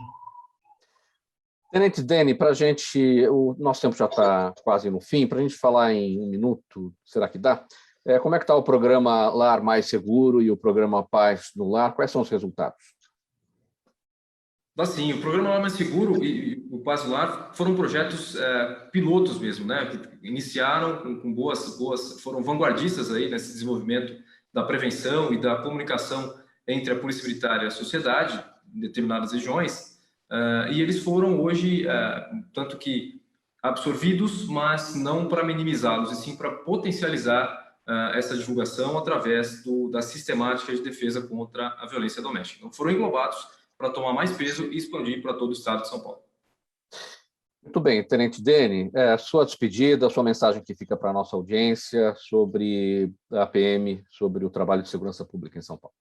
Tenente Deni, para a gente, o nosso tempo já está quase no fim, para a gente falar em 1 minuto, será que dá? Como é que está o programa Lar Mais Seguro e o programa Paz no Lar? Quais são os resultados? Sim, o programa Lar Mais Seguro e o Paz no Lar foram projetos pilotos mesmo, que iniciaram com foram vanguardistas aí nesse desenvolvimento da prevenção e da comunicação entre a Polícia Militar e a sociedade em determinadas regiões. E eles foram hoje, tanto que absorvidos, mas não para minimizá-los, e sim para potencializar essa divulgação através da sistemática de defesa contra a violência doméstica. Então, foram englobados para tomar mais peso e expandir para todo o estado de São Paulo. Muito bem, Tenente Deni, sua despedida, sua mensagem que fica para a nossa audiência sobre a PM, sobre o trabalho de segurança pública em São Paulo.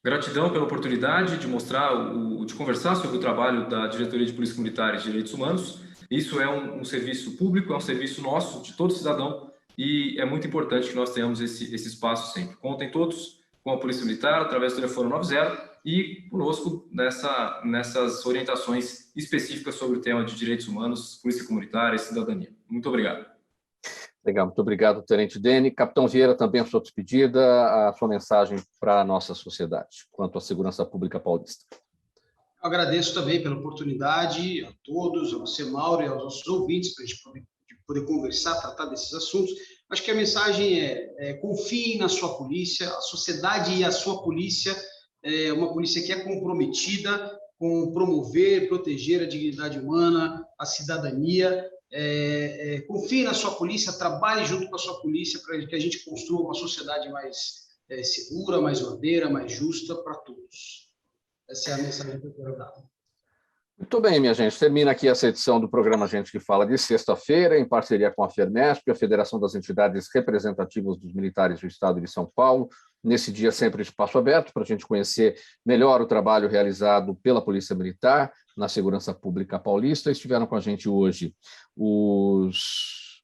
Gratidão pela oportunidade de mostrar, de conversar sobre o trabalho da Diretoria de Polícia Militar e Direitos Humanos. Isso é um serviço público, é um serviço nosso, de todo cidadão, e é muito importante que nós tenhamos esse espaço sempre. Contem todos com a Polícia Militar, através do telefone 90, e conosco nessas orientações específicas sobre o tema de direitos humanos, polícia comunitária e cidadania. Muito obrigado. Legal, muito obrigado, Tenente Dene. Capitão Vieira, também a sua despedida, a sua mensagem para a nossa sociedade, quanto à segurança pública paulista. Eu agradeço também pela oportunidade a todos, a você, Mauro, e aos nossos ouvintes, para a gente poder conversar, tratar desses assuntos. Acho que a mensagem confie na sua polícia, a sociedade e a sua polícia é uma polícia que é comprometida com promover, proteger a dignidade humana, a cidadania. Confie na sua polícia, trabalhe junto com a sua polícia para que a gente construa uma sociedade mais segura, mais ordeira, mais justa para todos. Essa é a mensagem que eu quero dar. Muito bem, minha gente. Termina aqui essa edição do programa Gente que Fala de sexta-feira, em parceria com a FERMESP, a Federação das Entidades Representativas dos Militares do Estado de São Paulo. Nesse dia, sempre espaço aberto para a gente conhecer melhor o trabalho realizado pela Polícia Militar na segurança pública paulista. Estiveram com a gente hoje os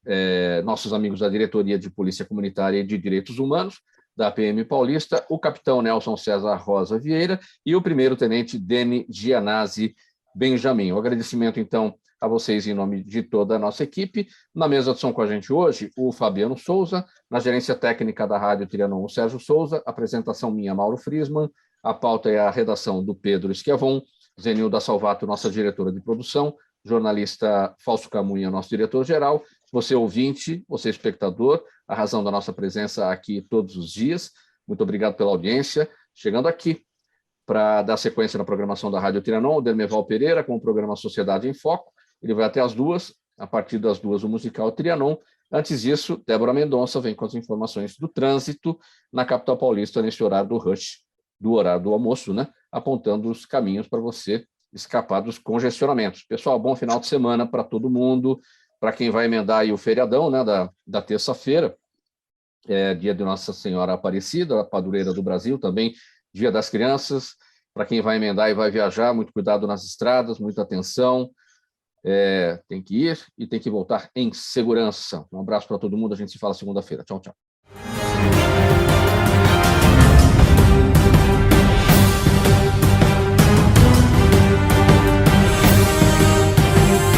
nossos amigos da Diretoria de Polícia Comunitária e de Direitos Humanos, da PM Paulista, o capitão Nelson César Rosa Vieira e o primeiro-tenente Dene Gianazzi Benjamin. O agradecimento, então, a vocês em nome de toda a nossa equipe. Na mesa de som com a gente hoje, o Fabiano Souza, na gerência técnica da Rádio Trianon, o Sérgio Souza, apresentação minha, Mauro Friesman, a pauta é a redação do Pedro Schiavon, Zenilda Salvato, nossa diretora de produção, jornalista Fausto Camunha, nosso diretor-geral, você ouvinte, você espectador, a razão da nossa presença aqui todos os dias. Muito obrigado pela audiência. Chegando aqui para dar sequência na programação da Rádio Trianon, o Dermeval Pereira com o programa Sociedade em Foco. Ele vai até as 2h, a partir das 2h o musical Trianon. Antes disso, Débora Mendonça vem com as informações do trânsito na capital paulista nesse horário do rush, do horário do almoço, né? Apontando os caminhos para você escapar dos congestionamentos. Pessoal, bom final de semana para todo mundo. Para quem vai emendar aí o feriadão, né, da terça-feira, dia de Nossa Senhora Aparecida, a padroeira do Brasil, também dia das crianças. Para quem vai emendar e vai viajar, muito cuidado nas estradas, muita atenção. Tem que ir e tem que voltar em segurança. Um abraço para todo mundo, a gente se fala segunda-feira. Tchau, tchau.